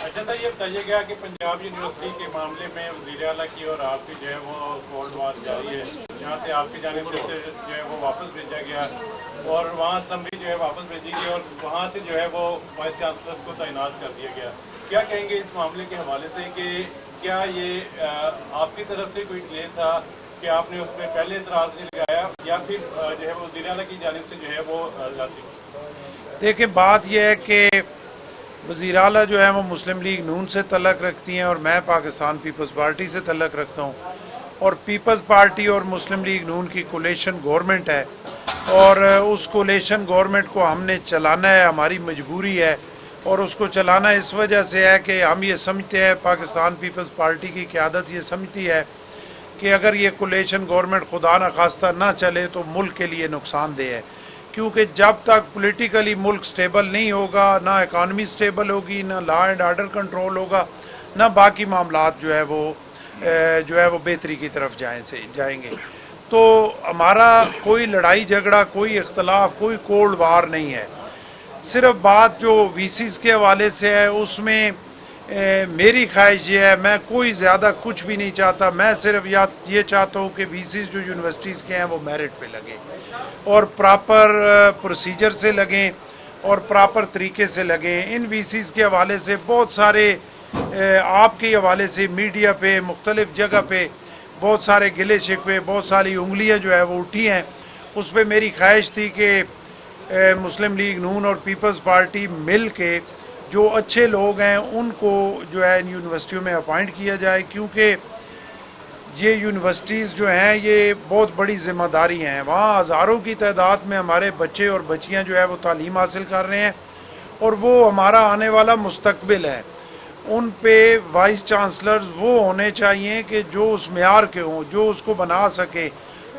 अच्छा सर, ये बताइए गया कि पंजाब यूनिवर्सिटी के मामले में वज़ीर आला की और आपकी जो है वो कोल्ड वार जारी है, यहाँ से आपकी जानिब से जो है वो वापस भेजा गया और वहाँ असम्बली जो है वापस भेजी गई और वहाँ से जो है वो वाइस चांसलर को तैनात कर दिया गया। क्या कहेंगे इस मामले के हवाले से कि क्या ये आपकी तरफ से कोई डिले था कि आपने उसमें पहले एतराज़ नहीं लगाया या फिर जो है वो वज़ीर आला की जानिब से जो है वो जाती? देखिए, बात यह है कि वज़ीर आला जो है वो मुस्लिम लीग नून से तल्लक रखती हैं और मैं पाकिस्तान पीपल्स पार्टी से तल्लक रखता हूँ और पीपल्स पार्टी और मुस्लिम लीग नून की कोलेशन गवर्नमेंट है और उस कोलेशन गवर्नमेंट को हमने चलाना है, हमारी मजबूरी है और उसको चलाना इस वजह से है कि हम ये समझते हैं, पाकिस्तान पीपल्स पार्टी की क़यादत ये समझती है कि अगर ये कोलेशन गवर्नमेंट खुदा न खास्ता ना चले तो मुल्क के लिए नुकसानदेह है, क्योंकि जब तक पॉलिटिकली मुल्क स्टेबल नहीं होगा, ना इकॉनमी स्टेबल होगी, ना लॉ एंड आर्डर कंट्रोल होगा, ना बाकी मामलात जो है वो बेहतरी की तरफ जाएंगे। तो हमारा कोई लड़ाई झगड़ा, कोई इख्तलाफ, कोई कोल्ड वार नहीं है। सिर्फ बात जो वीसीज के हवाले से है उसमें मेरी ख्वाहिश ये है, मैं कोई ज़्यादा कुछ भी नहीं चाहता, मैं सिर्फ ये चाहता हूँ कि वीसीज जो यूनिवर्सिटीज़ के हैं वो मेरिट पे लगें और प्रॉपर प्रोसीजर से लगें और प्रॉपर तरीके से लगें। इन वीसीज के हवाले से बहुत सारे आपके हवाले से मीडिया पे मुख्तलिफ जगह पे बहुत सारे गिले शिकवे, बहुत सारी उंगलियाँ जो है वो उठी हैं। उस पर मेरी ख्वाहिश थी कि मुस्लिम लीग नून और पीपल्स पार्टी मिल के जो अच्छे लोग हैं उनको जो है इन यूनिवर्सिटियों में अपॉइंट किया जाए, क्योंकि ये यूनिवर्सिटीज़ जो हैं ये बहुत बड़ी जिम्मेदारी हैं। वहाँ हज़ारों की तादाद में हमारे बच्चे और बच्चियाँ जो है वो तालीम हासिल कर रहे हैं और वो हमारा आने वाला मुस्तकबिल है। उन पे वाइस चांसलर्स वो होने चाहिए कि जो उस मेयार के हों, जो उसको बना सके,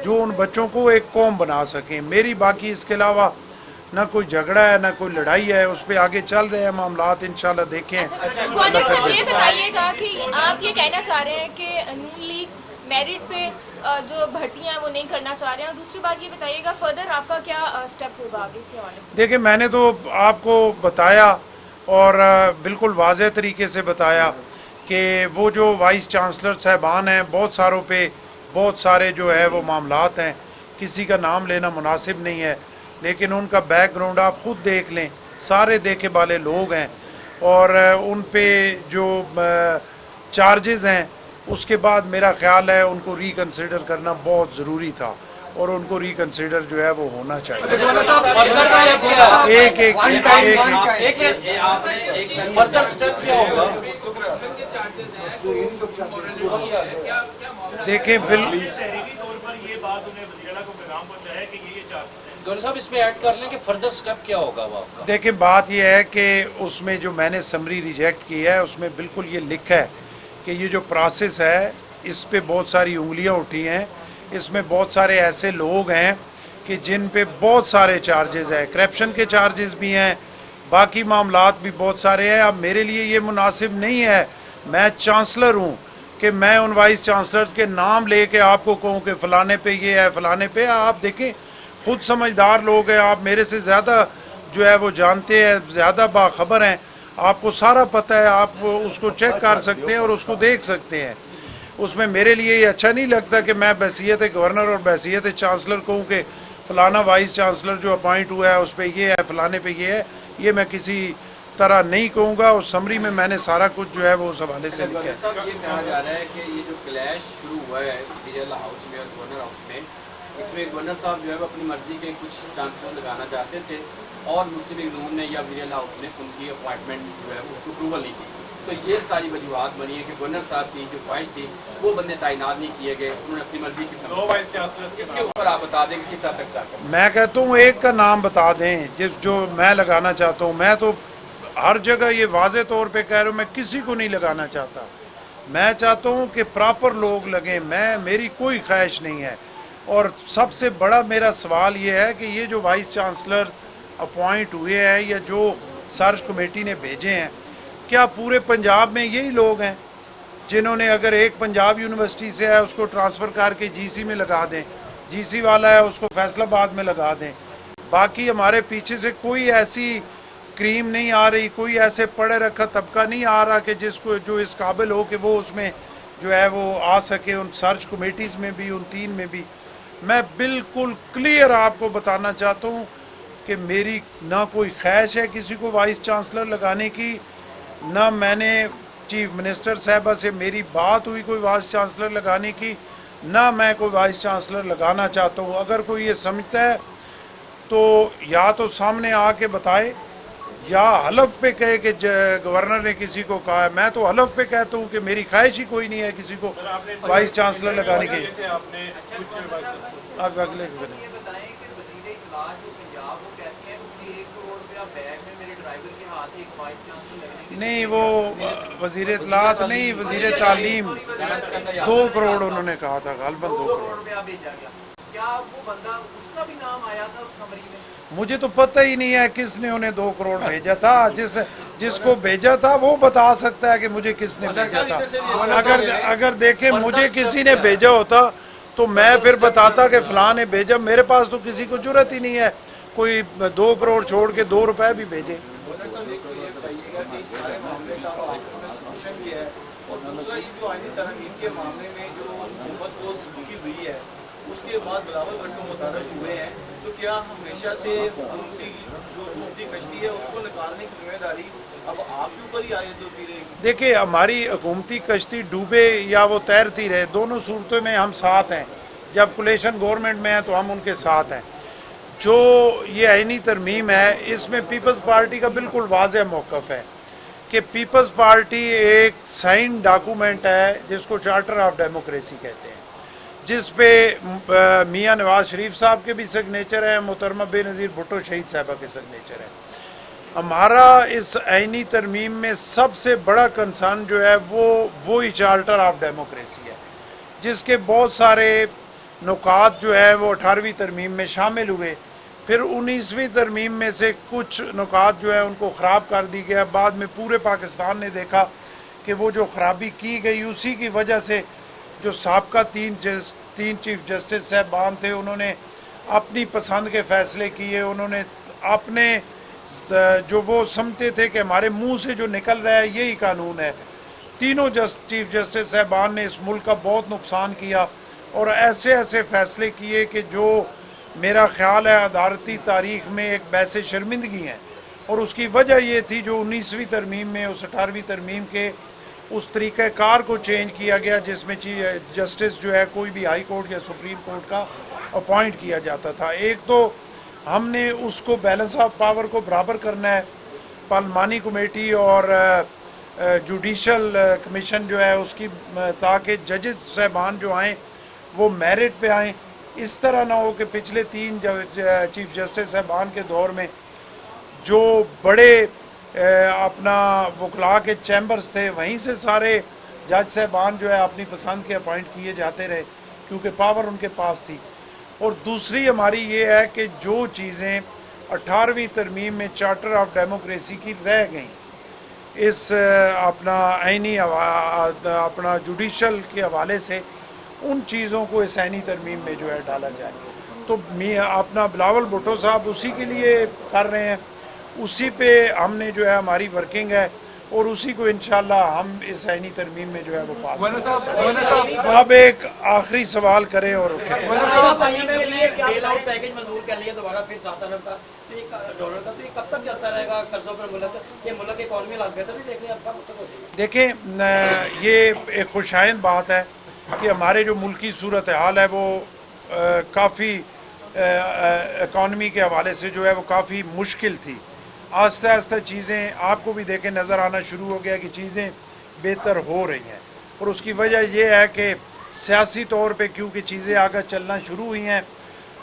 जो उन बच्चों को एक कौम बना सकें। मेरी बाकी इसके अलावा ना कोई झगड़ा है, ना कोई लड़ाई है, उस पर आगे चल रहे हैं मामलात, इंशाल्लाह देखें। ये बताइएगा कि आप ये कहना चाह रहे हैं कि नून लीग मेरिट पे जो भर्तियां हैं वो नहीं करना चाह रहे हैं, और दूसरी बात ये बताइएगा फर्दर आपका क्या स्टेप होगा आगे इसके हवाले से? देखिए, मैंने तो आपको बताया और बिल्कुल वाज़ेह तरीके से बताया कि वो जो वाइस चांसलर साहबान हैं, बहुत सारों पे बहुत सारे जो है वो मामलात हैं, किसी का नाम लेना मुनासिब नहीं है, लेकिन उनका बैकग्राउंड आप खुद देख लें, सारे देखे वाले लोग हैं और उन पे जो चार्जेस हैं उसके बाद मेरा ख्याल है उनको रिकन्सिडर करना बहुत ज़रूरी था और उनको रिकन्सिडर जो है वो होना चाहिए। देखें, साहब इसमें ऐड कर लें कि फर्दर स्टेप क्या होगा वो आपका? देखिए, बात यह है कि उसमें जो मैंने समरी रिजेक्ट की है उसमें बिल्कुल ये लिखा है कि ये जो प्रोसेस है इस पे बहुत सारी उंगलियां उठी हैं, इसमें बहुत सारे ऐसे लोग हैं कि जिन पे बहुत सारे चार्जेस हैं, करप्शन के चार्जेस भी हैं, बाकी मामलात भी बहुत सारे हैं। अब मेरे लिए ये मुनासिब नहीं है, मैं चांसलर हूँ, कि मैं उन वाइस चांसलर्स के नाम लेके आपको कहूँ कि फलाने पे ये है, फलाने पे। आप देखें, खुद समझदार लोग हैं, आप मेरे से ज़्यादा जो है वो जानते हैं, ज़्यादा बाखबर हैं, आपको सारा पता है, आप उसको चेक कर सकते हैं और उसको देख सकते हैं। उसमें मेरे लिए ये अच्छा नहीं लगता कि मैं बहसीयत गवर्नर और बहसीयत चांसलर कहूँ कि फलाना वाइस चांसलर जो अपॉइंट हुआ है उस पर ये है, फलाने पे ये है। ये मैं किसी तरह नहीं कहूँगा और समरी में मैंने सारा कुछ जो है वो उस हवाले से लिखा है। ये कहा जा रहा है कि ये जो क्लैश शुरू हुआ है वज़ीर हाउस में और गवर्नर हाउस में, इसमें गवर्नर साहब जो है अपनी मर्जी के कुछ चांसलर लगाना चाहते थे और मुस्लिम लीग नून ने या वज़ीर हाउस ने उनकी अपॉइंटमेंट जो है उसको अप्रूवल नहीं की। तो ये सारी वजूहत बनी है कि गवर्नर साहब की जो ख्वाहिश थी वो बंदे तैनात नहीं किए गए, उन्होंने अपनी मर्जी की। दो वाइस चांसलर के ऊपर आप बता दें किस हद तक जाकर? मैं कहता हूँ एक का नाम बता दें जो मैं लगाना चाहता हूँ। मैं तो हर जगह ये वाज़े तौर पे कह रहा हूँ, मैं किसी को नहीं लगाना चाहता। मैं चाहता हूँ कि प्रॉपर लोग लगें, मेरी कोई ख्वाहिश नहीं है। और सबसे बड़ा मेरा सवाल ये है कि ये जो वाइस चांसलर अपॉइंट हुए हैं या जो सर्च कमेटी ने भेजे हैं, क्या पूरे पंजाब में यही लोग हैं जिन्होंने, अगर एक पंजाब यूनिवर्सिटी से है उसको ट्रांसफ़र करके जीसी में लगा दें, जीसी वाला है उसको फैसलाबाद में लगा दें, बाकी हमारे पीछे से कोई ऐसी स्कीम नहीं आ रही, कोई ऐसे पढ़े रखा तबका नहीं आ रहा कि जिसको जो इस काबिल हो कि वो उसमें जो है वो आ सके, उन सर्च कमेटीज़ में भी, उन 3 में भी। मैं बिल्कुल क्लियर आपको बताना चाहता हूँ कि मेरी ना कोई ख्वाहिश है किसी को वाइस चांसलर लगाने की, ना मैंने चीफ मिनिस्टर साहबा से मेरी बात हुई कोई वाइस चांसलर लगाने की, ना मैं कोई वाइस चांसलर लगाना चाहता हूँ। अगर कोई ये समझता है तो या तो सामने आके बताए या हलफ पे कहे कि गवर्नर ने किसी को कहा है। मैं तो हलफ पे कहता हूँ कि मेरी ख्वाहिश ही कोई नहीं है किसी को वाइस चांसलर लगाने की। आपने कुछ अब अगले नहीं, वो वजीर इत्तलात नहीं, वजीर तालीम 2 करोड़ उन्होंने कहा था, गालबन 2 करोड़। क्या वो बंदा, उसका भी नाम आया था उस समरी में? मुझे तो पता ही नहीं है किसने उन्हें 2 करोड़ भेजा था। जिसको भेजा था वो बता सकता है कि मुझे किसने भेजा था। अगर देखे मुझे किसी ने भेजा होता तो मैं फिर बताता कि फलां ने भेजा। मेरे पास तो किसी को जरूरत ही नहीं है कोई 2 करोड़ छोड़ के 2 रुपए भी भेजे। उसके बाद बिलावल भुट्टो मुतारफ हुए हैं, तो क्या हमेशा से हुकूमती कश्ती है उसको निकालने की जिम्मेदारी अब आपके ऊपर ही आयद होती रहेगी? देखिए, हमारी हुकूमती कश्ती डूबे या वो तैरती रहे, दोनों सूरतों में हम साथ हैं। जब कोलिशन गवर्नमेंट में है तो हम उनके साथ हैं। जो ये आईनी तरमीम है इसमें पीपल्स पार्टी का बिल्कुल वाज़ेह मौक़िफ़ है कि पीपल्स पार्टी एक साइन डॉक्यूमेंट है जिसको चार्टर ऑफ डेमोक्रेसी कहते हैं, जिस पे मियां नवाज शरीफ साहब के भी सिग्नेचर है, मोहतरमा बेनज़ीर भुट्टो शहीद साहबा के सिग्नेचर है। हमारा इस आईनी तरमीम में सबसे बड़ा कंसर्न जो है वो ही चार्टर ऑफ डेमोक्रेसी है, जिसके बहुत सारे नुकात जो है वो 18वीं तरमीम में शामिल हुए। फिर 19वीं तरमीम में से कुछ नुकात जो है उनको ख़राब कर दी गया। बाद में पूरे पाकिस्तान ने देखा कि वो जो खराबी की गई उसी की वजह से जो साबका 3 चीफ जस्टिस साहबान थे उन्होंने अपनी पसंद के फैसले किए। उन्होंने अपने जो वो समझते थे कि हमारे मुंह से जो निकल रहा है यही कानून है। तीनों चीफ जस्टिस साहबान ने इस मुल्क का बहुत नुकसान किया और ऐसे ऐसे फैसले किए कि जो मेरा ख्याल है अदालती तारीख में एक वैसे शर्मिंदगी है। और उसकी वजह ये थी जो 19वीं तरमीम में उस 18वीं तरमीम के उस तरीक़ाकार को चेंज किया गया जिसमें जस्टिस जो है कोई भी हाई कोर्ट या सुप्रीम कोर्ट का अपॉइंट किया जाता था। एक तो हमने उसको बैलेंस ऑफ पावर को बराबर करना है, पार्लिमानी कमेटी और जुडिशल कमीशन जो है उसकी, ताकि जजेस साहबान जो आएँ वो मेरिट पे आएँ। इस तरह ना हो कि पिछले 3 चीफ जस्टिस साहबान के दौर में जो बड़े अपना वकला के चैम्बर्स थे वहीं से सारे जज साहबान जो है अपनी पसंद के अपॉइंट किए जाते रहे क्योंकि पावर उनके पास थी। और दूसरी हमारी ये है कि जो चीज़ें 18वीं तरमीम में चार्टर ऑफ डेमोक्रेसी की रह गई, इस अपना आईनी अपना जुडिशल के हवाले से उन चीज़ों को इस आईनी तरमीम में जो है डाला जाए। तो अपना बिलावल भुट्टो साहब उसी के लिए कर रहे हैं, उसी पे हमने जो है हमारी वर्किंग है और उसी को इंशाल्लाह हम इस आईनी तरमीम में जो है वो पास करें। अब एक आखिरी सवाल करें और पैकेज मंजूर कर लिया दोबारा फिर $7 अरब का डॉलर का, तो ये कब तक चलता रहेगा कर्जों पर मुल्क? ये मुल्क की इकॉनमी लाभ बेहतर नहीं देखने आपका मतलब हो जाएगा? देखें, ये एक खुशाइंद बात है कि हमारे जो मुल्की सूरत हाल है वो काफ़ी इकॉनमी के हवाले से जो है वो काफ़ी मुश्किल थी। आस्ते आस्ते चीज़ें आपको भी देखे नज़र आना शुरू हो गया कि चीज़ें बेहतर हो रही हैं। और उसकी वजह यह है कि सियासी तौर पे क्योंकि चीज़ें आगे चलना शुरू हुई हैं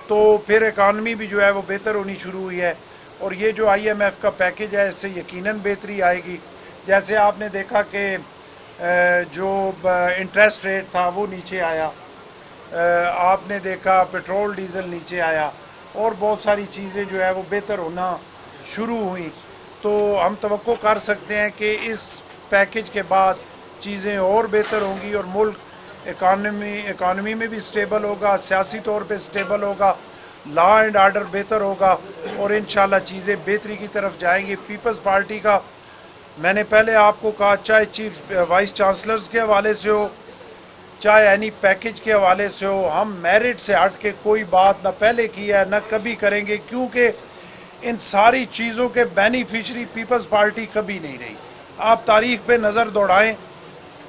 तो फिर इकॉनमी भी जो है वो बेहतर होनी शुरू हुई है। और ये जो IMF का पैकेज है इससे यकीनन बेहतरी आएगी। जैसे आपने देखा कि जो इंटरेस्ट रेट था वो नीचे आया, आपने देखा पेट्रोल डीजल नीचे आया और बहुत सारी चीज़ें जो है वो बेहतर होना शुरू हुई। तो हम तवक्को कर सकते हैं कि इस पैकेज के बाद चीज़ें और बेहतर होंगी और मुल्क इकॉनमी में भी स्टेबल होगा, सियासी तौर पे स्टेबल होगा لا اینڈ آرڈر بہتر ہوگا اور انشاءاللہ چیزیں بہتری کی طرف جائیں گی. پیپلز پارٹی کا میں نے پہلے آپ کو کہا چاہے چیف وائس چانسلرز کے حوالے سے ہو چاہے اینی پیکج کے حوالے سے ہو, ہم میرٹ سے ہٹ کے کوئی بات نہ پہلے کی ہے نہ کبھی کریں گے, کیونکہ ان ساری چیزوں کے بینیفیشری پیپلز پارٹی کبھی نہیں رہی. آپ تاریخ پہ نظر دوڑائیں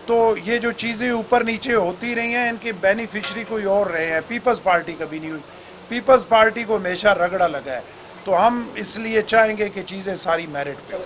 تو یہ جو چیزیں اوپر نیچے ہوتی رہی ہیں ان کے بینیفیشری کوئی اور رہے ہیں, پیپلز پارٹی کبھی نہیں ہوئی. پیپلز پارٹی کو ہمیشہ رگڑا لگا ہے, تو ہم اس لیے چاہیں گے کہ چیزیں ساری میرٹ پہ ہوں.